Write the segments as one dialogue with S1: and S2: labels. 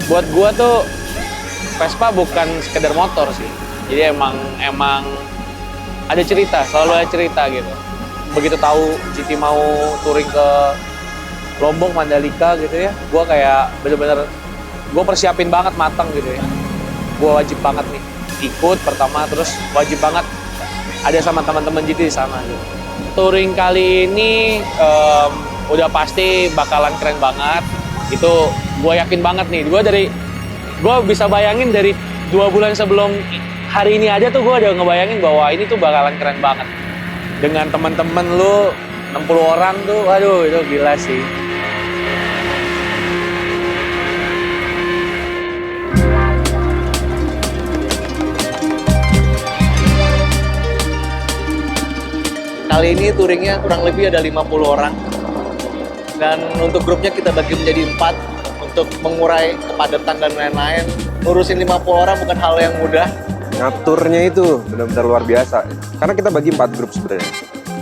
S1: buat gua tuh Vespa bukan sekedar motor sih. Jadi emang ada cerita, selalu ada cerita gitu. Begitu tahu GT mau touring ke Lombok, Mandalika gitu ya, gua kayak bener-bener gua persiapin banget matang gitu ya. Gua wajib banget nih ikut pertama, terus wajib banget ada sama teman-teman GT di sana gitu. Touring kali ini udah pasti bakalan keren banget. Itu gue yakin banget nih. Gue bisa bayangin dari 2 bulan sebelum hari ini aja tuh gue udah ngebayangin bahwa ini tuh bakalan keren banget. Dengan teman-teman lu 60 orang tuh, waduh itu gila sih. Kali ini touringnya kurang lebih ada 50 orang. Dan untuk grupnya kita bagi menjadi 4 untuk mengurai kepadatan dan lain-lain. Ngurusin 50 orang bukan hal yang mudah.
S2: Ngaturnya itu benar-benar luar biasa. Karena kita bagi 4 grup sebenarnya.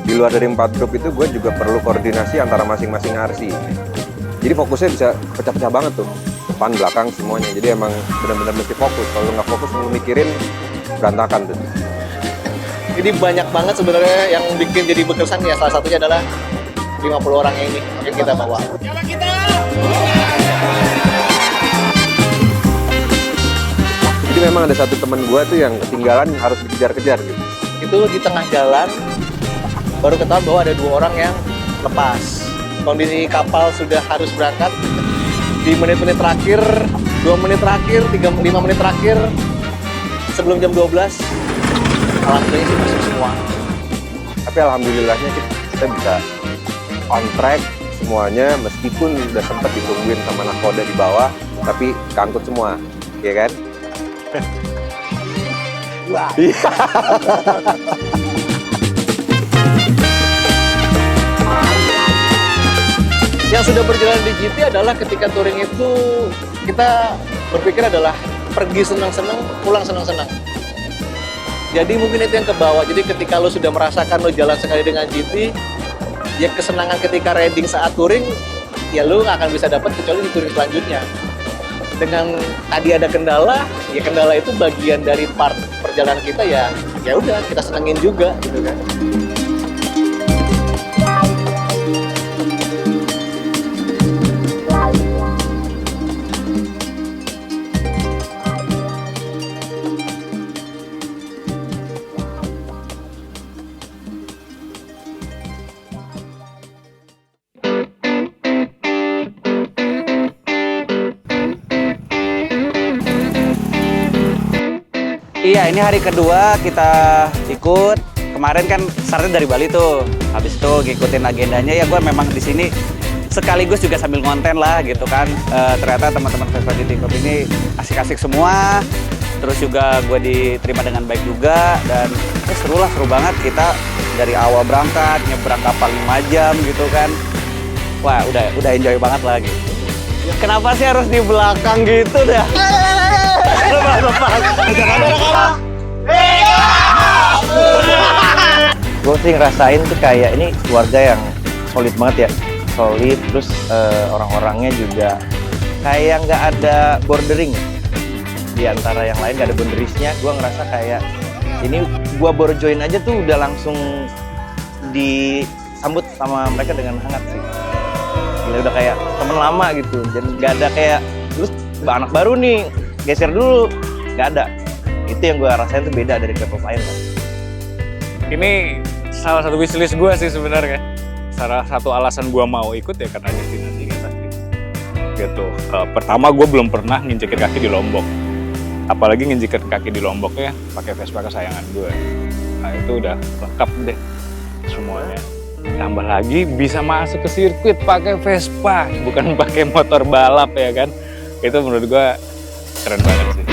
S2: Di luar dari 4 grup itu gue juga perlu koordinasi antara masing-masing RC. Jadi fokusnya bisa pecah-pecah banget tuh. Depan, belakang, semuanya. Jadi emang benar-benar mesti fokus. Kalau nggak fokus, lu mikirin berantakan tuh.
S1: Jadi banyak banget sebenarnya yang bikin jadi berkesan ya, salah satunya adalah 50 orang ini yang kita bawa.
S2: Jadi memang ada satu teman gue tuh yang ketinggalan harus dikejar-kejar gitu.
S1: Itu di tengah jalan baru ketahuan bahwa ada 2 orang yang lepas. Kondisi kapal sudah harus berangkat di menit-menit terakhir, 2 menit terakhir, 5 menit terakhir sebelum jam 12. Alhamdulillah sih masuk semua.
S2: Tapi alhamdulillahnya kita bisa on track semuanya, meskipun udah sempat ditungguin sama nakoda di bawah, tapi keangkut semua, ya kan?
S1: Wah. Yang sudah berjalan di GT adalah ketika touring itu kita berpikir adalah pergi senang-senang, pulang senang-senang. Jadi mungkin itu yang ke bawah. Jadi ketika lo sudah merasakan lo jalan sekali dengan GT, ya kesenangan ketika riding saat touring, ya lo nggak akan bisa dapat kecuali di touring selanjutnya. Dengan tadi ada kendala, ya kendala itu bagian dari part perjalanan kita, ya udah kita senengin juga gitu kan.
S3: Iya, ini hari kedua kita ikut. Kemarin kan startnya dari Bali tuh. Habis itu ngikutin agendanya, ya gue memang di sini sekaligus juga sambil ngonten lah gitu kan. Ternyata teman-teman Vespa GT Club ini asik-asik semua. Terus juga gue diterima dengan baik juga. Dan seru banget. Kita dari awal berangkat, nyebrang kapal 5 jam gitu kan. Wah, udah enjoy banget lah gitu. Kenapa sih harus di belakang gitu dah?
S4: Gue sih ngerasain tuh kayak ini keluarga yang solid banget ya, solid, terus orang-orangnya juga kayak nggak ada bordering di antara yang lain, nggak ada boundariesnya. Gue ngerasa kayak ini gue baru join aja tuh udah langsung disambut sama mereka dengan hangat sih. Gila, udah kayak temen lama gitu, dan nggak ada kayak terus anak baru nih geser dulu, nggak ada. Itu yang gue rasain tuh beda dari klub lain kan.
S5: Ini salah satu wishlist gue sih sebenarnya. Salah satu alasan gue mau ikut ya karena destinasinya tadi. Gitu. Pertama gue belum pernah nginjekin kaki di Lombok. Apalagi nginjekin kaki di Lombok ya pakai Vespa kesayangan gue. Nah itu udah lengkap deh semuanya. Tambah lagi bisa masuk ke sirkuit pakai Vespa, bukan pakai motor balap ya kan. Itu menurut gue keren banget sih.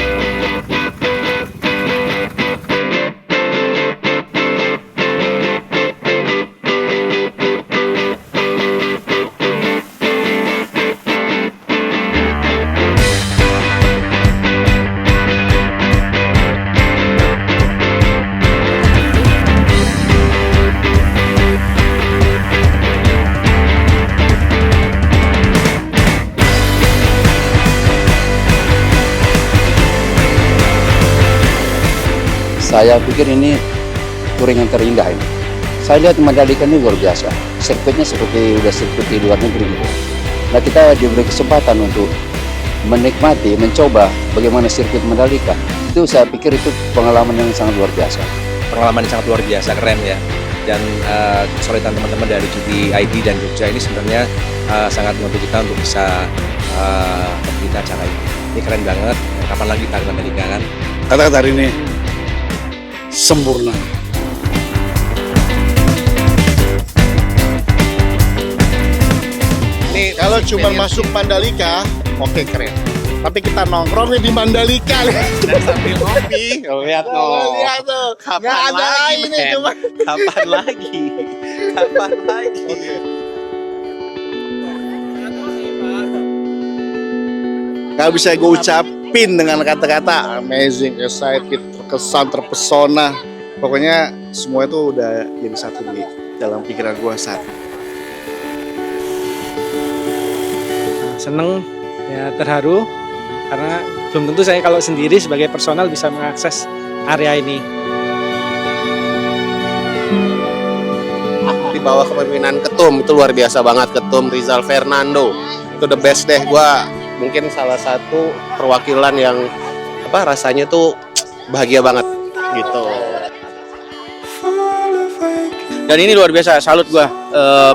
S6: Saya pikir ini touring yang terindah ini. Saya lihat Mandalika ini luar biasa. Sirkuitnya seperti udah sirkuit di luar negeri gitu. Nah kita diberi kesempatan untuk menikmati, mencoba bagaimana sirkuit Mandalika. Itu saya pikir itu pengalaman yang sangat luar biasa.
S2: Pengalaman yang sangat luar biasa, keren ya. Dan kesulitan teman-teman dari GTID dan Jogja ini sebenarnya sangat membantu kita untuk bisa berita acara ini. Ini keren banget. Kapan lagi kita akan Mandalika kan?
S7: Kata-kata hari ini sempurna.
S8: Nih kalau cuma masuk Mandalika, oke keren. Tapi kita nongkrongnya di Mandalika dan sambil ngopi.
S3: Lihat
S8: Lihat tuh. Nggak ada lagi nih cuma.
S3: Kapan lagi? Kapan lagi?
S8: Gak bisa gue ucapin dengan kata-kata amazing, excited, terkesan, terpesona. Pokoknya semua itu udah jadi satu di dalam pikiran gue saat ini.
S9: Seneng, ya terharu karena belum tentu saya kalau sendiri sebagai personal bisa mengakses area ini.
S10: Di bawah kepemimpinan Ketum itu luar biasa banget, Ketum Rizal Fernando itu the best deh. Gua mungkin salah satu perwakilan yang rasanya tuh bahagia banget gitu.
S11: Dan ini luar biasa, salut gua.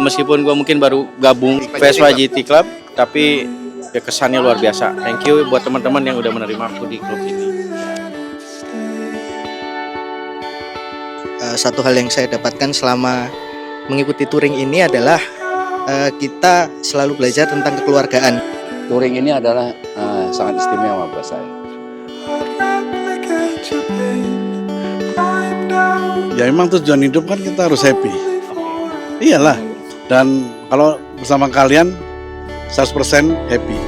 S11: Meskipun gua mungkin baru gabung Vespa GT Club, tapi ya kesannya luar biasa. Thank you buat teman-teman yang udah menerima aku di klub ini.
S12: Satu hal yang saya dapatkan selama mengikuti touring ini adalah kita selalu belajar tentang kekeluargaan.
S6: Touring ini adalah sangat istimewa buat saya.
S7: Ya memang tujuan hidup kan kita harus happy. Iyalah. Dan kalau bersama kalian 100% happy.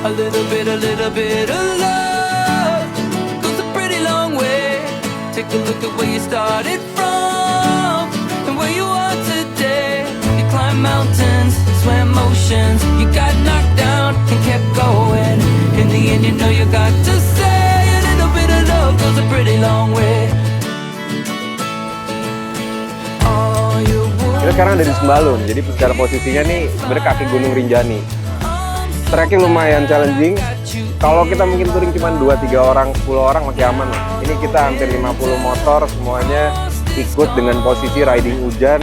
S13: A little bit of love goes a pretty long way. Take a look at where you started from and where you are today. You climbed mountains, swam oceans, you got knocked down and kept going. In the end, you know you got to say a little bit of love goes a pretty long way.
S2: Kita sekarang ada di Sembalun, jadi secara posisinya nih sebenarnya kaki Gunung Rinjani. Treknya lumayan challenging. Kalau kita mungkin touring cuma 2-3 orang, 10 orang masih aman. Ini kita hampir 50 motor, semuanya ikut dengan posisi riding hujan.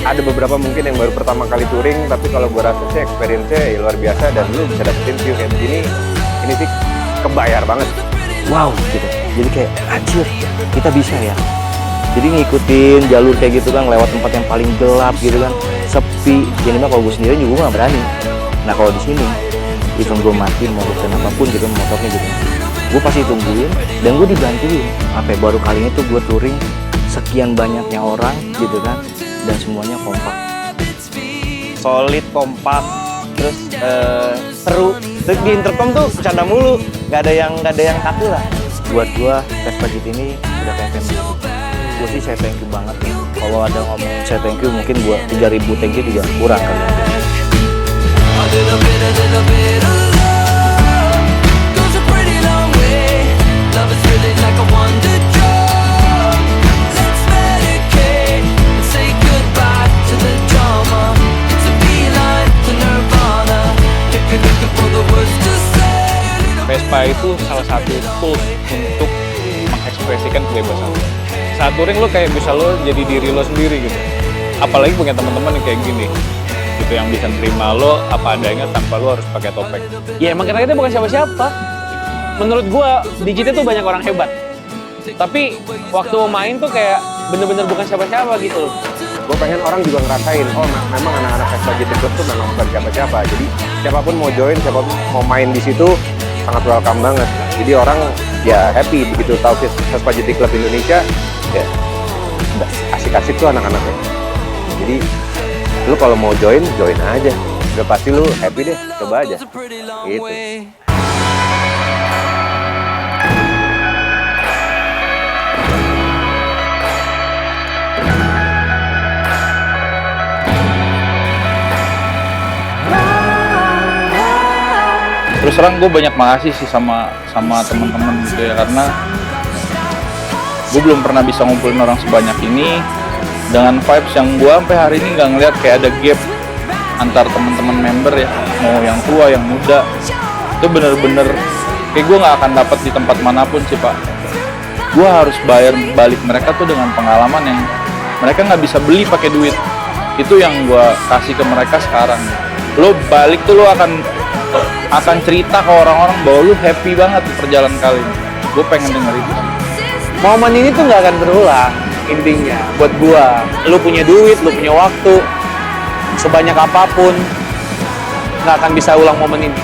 S2: Ada beberapa mungkin yang baru pertama kali touring, tapi kalau gue rasa sih experience-nya ya luar biasa dan lu bisa dapetin view kayak begini. Ini sih kebayar banget.
S4: Wow gitu. Jadi kayak anjir, kita bisa ya. Jadi ngikutin jalur kayak gitu kan, lewat tempat yang paling gelap gitu kan, sepi. Jadi mah kalau gue sendiri juga nggak berani. Nah kalau di sini, even gue mati mau dan apapun gitu motornya gitu, gue pasti tungguin dan gue dibantuin. Apa baru kali ini tuh gue touring sekian banyaknya orang gitu kan, dan semuanya kompak,
S3: Solid, kompak, terus seru. Terus di intercom tuh bercanda mulu, nggak ada yang kaku lah.
S4: buat gue Vespa GT ini udah kayak family. Gue sih saya thank you banget nih. Kalau ada ngomong saya thank you, mungkin gue 3.000 thank you juga kurang kali.
S13: A little bit of love goes a pretty long way. Love is really like a wonder drug. Let's medicate and say goodbye to the drama. It's a beeline to Nirvana. If you're looking for the words to say.
S5: Vespa itu salah satu tools untuk mengekspresikan kebebasan. Saat touring lo kayak bisa lo jadi diri lo sendiri gitu. Apalagi punya teman-teman yang kayak gini. Gitu yang bisa terima lo apa adanya tanpa lo harus pakai topeng.
S1: Ya emang kita bukan siapa-siapa. menurut gua di JT tuh banyak orang hebat. Tapi waktu main tuh kayak bener-bener bukan siapa-siapa gitu loh.
S2: Gue pengen orang juga ngerasain, oh memang anak-anak Vespa GT Club tuh memang bukan siapa-siapa. Jadi siapapun mau join, siapapun mau main di situ sangat welcome banget. Jadi orang ya happy begitu tahu Vespa GT Club Indonesia, ya asik-asik tuh anak-anaknya. Jadi lu kalau mau join aja. Udah pasti lu happy deh, coba aja. Gitu.
S5: Terus terang gue banyak makasih sih sama teman-teman gitu ya, karena gue belum pernah bisa ngumpulin orang sebanyak ini dengan vibes yang gue sampai hari ini nggak ngeliat kayak ada gap antar teman-teman member ya, mau yang tua yang muda. Itu bener-bener kayak gue nggak akan dapat di tempat manapun sih Pak. Gue harus bayar balik mereka tuh dengan pengalaman yang mereka nggak bisa beli pakai duit. Itu yang gue kasih ke mereka sekarang. Lo balik tuh lo akan cerita ke orang-orang bahwa lu happy banget di perjalanan kali ini. Gue pengen denger itu.
S1: Momen ini tuh nggak akan berulang intinya. Buat gua, lu punya duit, lu punya waktu, sebanyak apapun nggak akan bisa ulang momen ini.